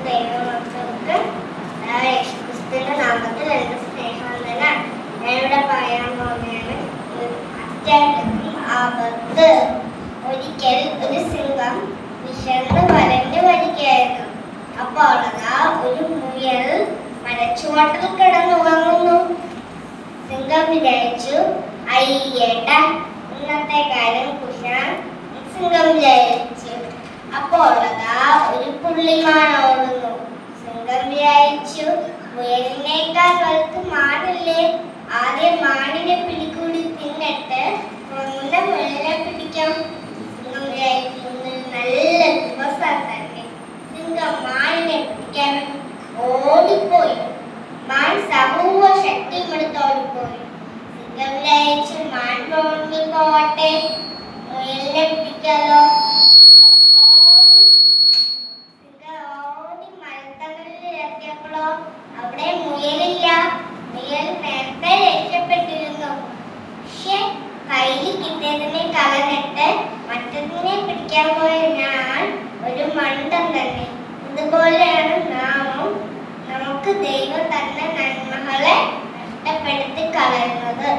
ദൈവമക്കൾക്ക് യേശുക്രിസ്തുവിന്റെ നാമത്തിൽ എന്റെ സ്നേഹവന്ദന. ഞാനിവിടെ പറയാൻ പോകുന്നതാണ് അത്യാഗ്രഹം ആപത്ത്. ഒരിക്കൽ ഒരു സിംഹം വിശന്ന് വരഞ്ഞു വരികയായിരുന്നു. അപ്പോൾ ഒരു മുയൽ മരച്ചുവട്ടിൽ കിടന്നുറങ്ങുന്നു. സിംഹം വിചാരിച്ചു, അയ്യേട്ട ഇന്നത്തെ കാര്യം കുശാൻ സിംഹം വിചാരിച്ചു. അപ്പോൾ ഒരു പുള്ളിമാൻ ഓടുന്നു. സിംഹം വിചാരിച്ചു, മുയലിനേക്കാൾ വലുത് മാനില്ലേ, ആദ്യം മാനിനെ പിടികൂടി തിന്നിട്ട് മുയലിനെ പിടിക്കാം. സിംഹം വിചാരിച്ചു, നല്ല ദിവസം തന്നെ. സിംഹം മാനിനെ പിടിക്കാൻ ഓടിപ്പോയി. മാൻ സർവ്വ ശക്തിയും എടുത്ത് ഓടിപ്പോയി. സിംഹം വിചാരിച്ചു, മാൻ പോട്ടെ, മുയലിനെ പിടിക്കാലോ. അവിടെ മുയലില്ല. മുയൽ നേരത്തെ രക്ഷപ്പെട്ടിരുന്നു. പക്ഷെ കയ്യിൽ കിട്ടിയതിനെ കളഞ്ഞിട്ട് മറ്റതിനെ പിടിക്കാൻ പോയ ഞാൻ ഒരു മണ്ടൻ തന്നെ. ഇതുപോലെയാണ് നാമും നമുക്ക് ദൈവം തന്നെ നന്മകളെ നഷ്ടപ്പെടുത്തി കളയുന്നത്.